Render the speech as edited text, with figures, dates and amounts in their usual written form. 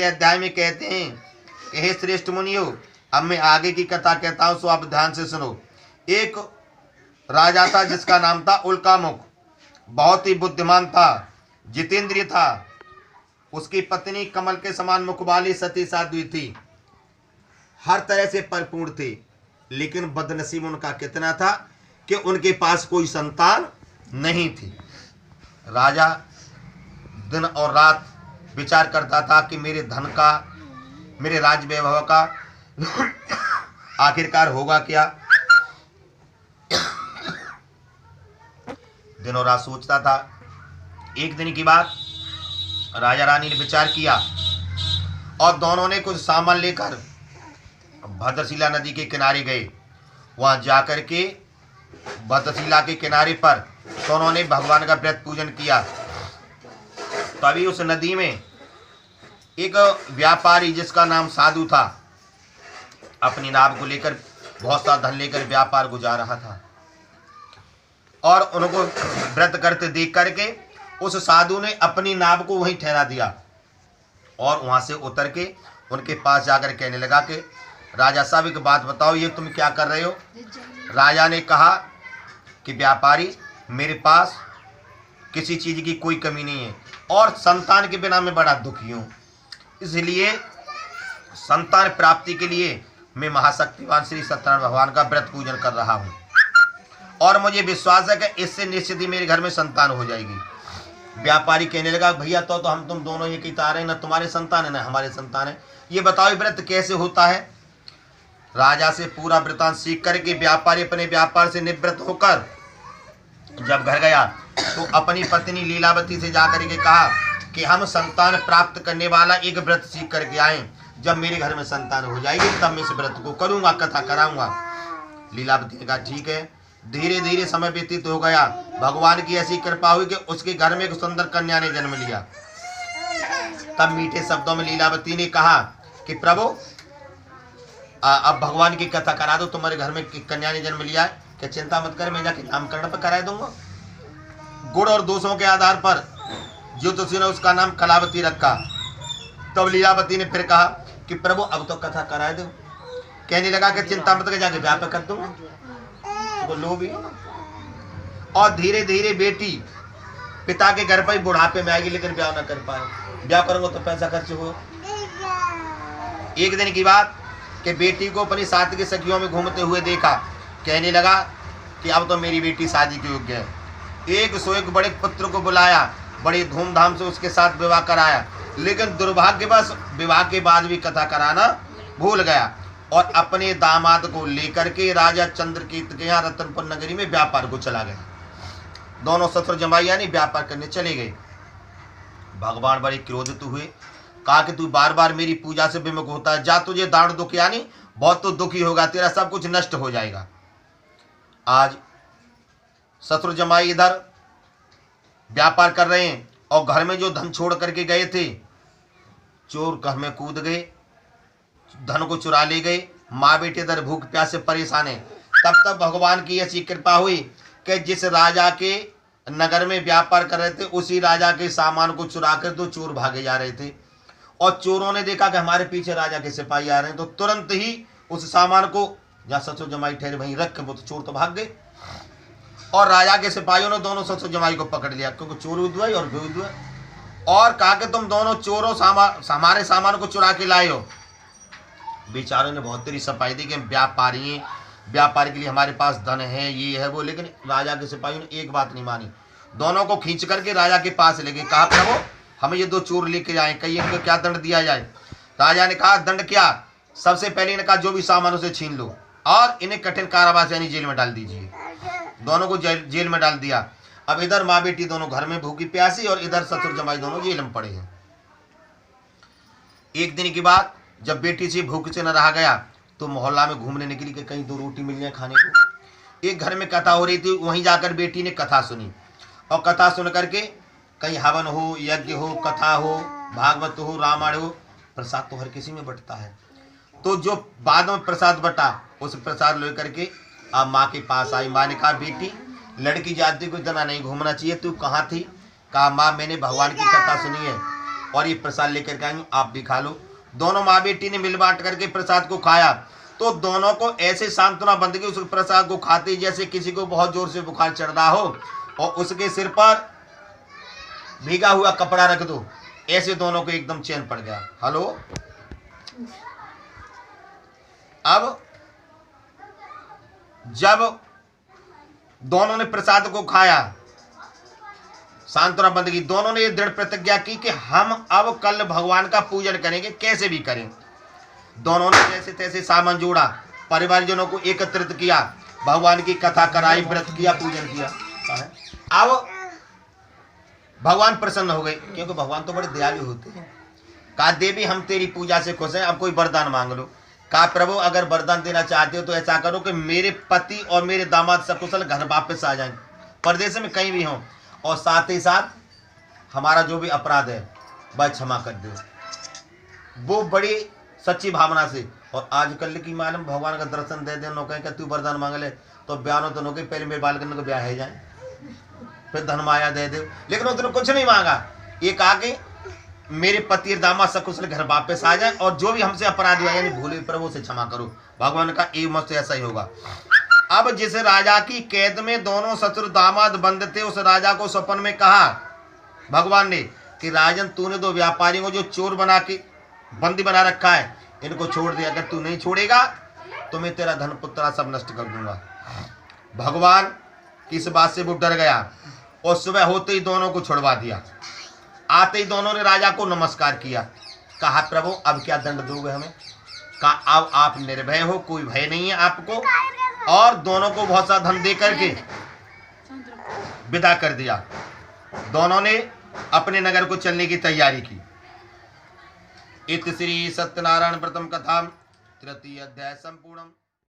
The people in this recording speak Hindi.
के अध्याय में कहते हैं कि हे श्रेष्ठ मुनियो, अब मैं आगे की कथा कहता हूं, सो आप ध्यान से सुनो। एक राजा था जिसका नाम था उल्कामुख। बहुत ही बुद्धिमान था, जितेंद्रिय था। उसकी पत्नी कमल के समान मुख वाली सती साध्वी थी, हर तरह से परिपूर्ण थी। लेकिन बदनसीब उनका कितना था कि उनके पास कोई संतान नहीं थी। राजा दिन और रात विचार करता था कि मेरे धन का, मेरे राज वैभव का आखिरकार होगा क्या। दिन और रात सोचता था। एक दिन की बात, राजा रानी ने विचार किया और दोनों ने कुछ सामान लेकर भद्रशिला नदी के किनारे गए। वहां जाकर के भद्रशिला के किनारे पर दोनों ने भगवान का व्रत पूजन किया। तभी उस नदी में एक व्यापारी जिसका नाम साधु था, अपनी नाव को लेकर बहुत सा धन लेकर व्यापार गुजार रहा था। और उनको व्रत करते देख करके उस साधु ने अपनी नाव को वहीं ठहरा दिया और वहां से उतर के उनके पास जाकर कहने लगा कि राजा साहब एक बात बताओ, ये तुम क्या कर रहे हो। राजा ने कहा कि व्यापारी, मेरे पास किसी चीज की कोई कमी नहीं है और संतान के बिना मैं बड़ा दुखी हूँ, इसलिए संतान प्राप्ति के लिए मैं महाशक्तिवान श्री सत्यनारायण भगवान का व्रत पूजन कर रहा हूँ और मुझे विश्वास है कि इससे निश्चित ही मेरे घर में संतान हो जाएगी। व्यापारी कहने लगा, भैया तो हम तुम दोनों एक ही तारे हैं, ना तुम्हारे संतान है ना हमारे संतान है, ये बताओ व्रत कैसे होता है। राजा से पूरा वृतांत सीख करके व्यापारी अपने व्यापार से निवृत्त होकर जब घर गया तो अपनी पत्नी लीलावती से जाकर के कहा कि हम संतान प्राप्त करने वाला एक व्रत सीख करके आए, जब मेरे घर में संतान हो जाएगी तब मैं इस व्रत को करूंगा, कथा कराऊंगा। लीलावती ने कहा ठीक है। धीरे धीरे समय व्यतीत हो गया। भगवान की ऐसी कृपा हुई कि उसके घर में एक सुंदर कन्या ने जन्म लिया। तब मीठे शब्दों में लीलावती ने कहा कि प्रभु अब भगवान की कथा करा दो, तुम्हारे घर में कन्या ने जन्म लिया है, क्या चिंता मत कर, मैं जाके नामकरण पर करा दूंगा। गुण और दोषों के आधार पर ज्योतिषी ने उसका नाम कलावती रखा। तब लीलावती ने फिर कहा कि प्रभु अब तो कथा करा दो। कहने लगा कि चिंता मत कर, जाके ब्याह पे कर दूंगा। तो लो भी। और धीरे धीरे बेटी पिता के घर पर ही बुढ़ापे में आएगी, लेकिन ब्याह ना कर पाए। ब्याह करूंगा तो पैसा खर्च हो। एक दिन की बात कि बेटी को अपनी साथ की सखियों में घूमते हुए देखा। कहने लगा कि अब तो मेरी बेटी शादी के योग्य है। एक सो एक बड़े पुत्र को बुलाया, बड़ी धूमधाम से उसके साथ विवाह कराया, लेकिन दुर्भाग्यवश विवाह के बाद भी कथा कराना भूल गया और अपने दामाद को लेकर के राजा चंद्रकेत के यहाँ रतनपुर नगरी में व्यापार को चला गया। दोनों ससुर जमाई यानी व्यापार करने चले गए। भगवान बड़े क्रोधित हुए, कहा कि तू बार बार मेरी पूजा से विमुख होता है, जा तुझे दारुण दुख यानी बहुत तो दुखी होगा, तेरा सब कुछ नष्ट हो जाएगा। आज ससुर जमाई इधर व्यापार कर रहे हैं और घर में जो धन छोड़ करके गए थे, चोर घर में कूद गए, धन को चुरा ले गए। माँ बेटे इधर भूख प्यास से परेशान है। तब भगवान की ऐसी कृपा हुई कि जिस राजा के नगर में व्यापार कर रहे थे उसी राजा के सामान को चुरा कर दो चोर भागे जा रहे थे और चोरों ने देखा कि हमारे पीछे राजा के सिपाही आ रहे हैं, तो तुरंत ही उस सामान को जहाँ ससुर जमाई ठहरे वहीं रख के वो तो चोर तो भाग गए और राजा के सिपाहियों ने दोनों ससुर जमाई को पकड़ लिया, क्योंकि चोर उद्वय और बेउद्वय, और कहा कि तुम दोनों चोरों हमारे सामान को चुरा के लाए हो। बेचारों ने बहुत तेरी सफाई दी कि व्यापारी के लिए हमारे पास धन है, ये है वो, लेकिन राजा के सिपाहियों ने एक बात नहीं मानी। दोनों को खींच करके राजा के पास ले गए। कहा प्रभु हमें ये दो चोर लेके आए, कहिए इनको क्या दंड दिया जाए। राजा ने कहा दंड क्या, सबसे पहले इनका जो भी सामान उसे छीन लो और इन्हें कठिन कारावास यानी जेल में डाल दीजिए। दोनों को जेल में डाल दिया। अब इधर माँ बेटी दोनों घर में भूखी प्यासी और इधर ससुर जमाई दोनों जेल में पड़े हैं। एक दिन की बात, जब बेटी से भूख से न रहा गया तो मोहल्ला में घूमने निकली कि कहीं दो रोटी मिल जाए खाने को। एक घर में कथा हो रही थी, वहीं जाकर बेटी ने कथा सुनी और कथा सुन करके कहीं हवन हो, यज्ञ हो, कथा हो, भागवत हो, रामायण हो, प्रसाद तो हर किसी में बंटता है। तो जो बाद में प्रसाद बटा उस प्रसाद ले करके अब माँ के पास आई। माँ ने कहा बेटी लड़की जाति को इतना नहीं घूमना चाहिए, तू कहाँ थी। कहा माँ मैंने भगवान की कथा सुनी है और ये प्रसाद लेकर के आई हूँ, आप भी खा लो। दोनों माँ बेटी ने मिल बांट करके प्रसाद को खाया तो दोनों को ऐसे सांत्वना बंद की, उस प्रसाद को खाते ही जैसे किसी को बहुत जोर से बुखार चढ़ रहा हो और उसके सिर पर भीगा हुआ कपड़ा रख दो, ऐसे दोनों को एकदम चैन पड़ गया। हेलो, अब जब दोनों ने प्रसाद को खाया, सांत्वना बंद की, दोनों ने ये दृढ़ प्रतिज्ञा की कि हम अब कल भगवान का पूजन करेंगे, कैसे भी करें। दोनों ने जैसे तैसे सामान जोड़ा, परिवारजनों को एकत्रित किया, भगवान की कथा कराई, व्रत किया, पूजन किया। अब भगवान प्रसन्न हो गए, क्योंकि भगवान तो बड़े दयालु होते हैं। कहा देवी हम तेरी पूजा से खुश हैं, अब कोई वरदान मांग लो। कहा प्रभु अगर वरदान देना चाहते हो तो ऐसा करो कि मेरे पति और मेरे दामाद सकुशल घर वापस आ जाएं, परदेश में कहीं भी हों, और साथ ही साथ हमारा जो भी अपराध है वह क्षमा कर दो। वो बड़ी सच्ची भावना से, और आजकल की मालूम भगवान का दर्शन दे दे, कहें तू वरदान मांग ले तो ब्याह तो नो, पहले मेरे बाल करने को ब्याह है जाए, फिर धन माया दे दे। लेकिन उसने कुछ नहीं मांगा, ये कहा कि मेरे पति दामाद सकुशल घर वापस आ जाए और जो भी हमसे अपराध हुआ यानी भूले प्रभु से क्षमा करो। भगवान का एक मत ऐसा ही होगा। अब जिस राजा की कैद में दोनों ससुर दामाद बंद थे, उस राजा को स्वप्न में कहा भगवान ने कि राजन तूने दो व्यापारियों को जो चोर बना के बंदी बना रखा है, इनको छोड़ दे, अगर तू नहीं छोड़ेगा तो मैं तेरा धन पुत्रा सब नष्ट कर दूंगा। भगवान किस बात से वो डर गया और सुबह होते ही दोनों को छुड़वा दिया। आते ही दोनों ने राजा को नमस्कार किया। कहा प्रभु अब क्या दंड दोगे हमें। कहा अब आप निर्भय हो, कोई भय नहीं है आपको, और दोनों को बहुत सा धन दे करके विदा कर दिया। दोनों ने अपने नगर को चलने की तैयारी की। इत श्री सत्यनारायण व्रतम कथा तृतीय अध्याय संपूर्णम।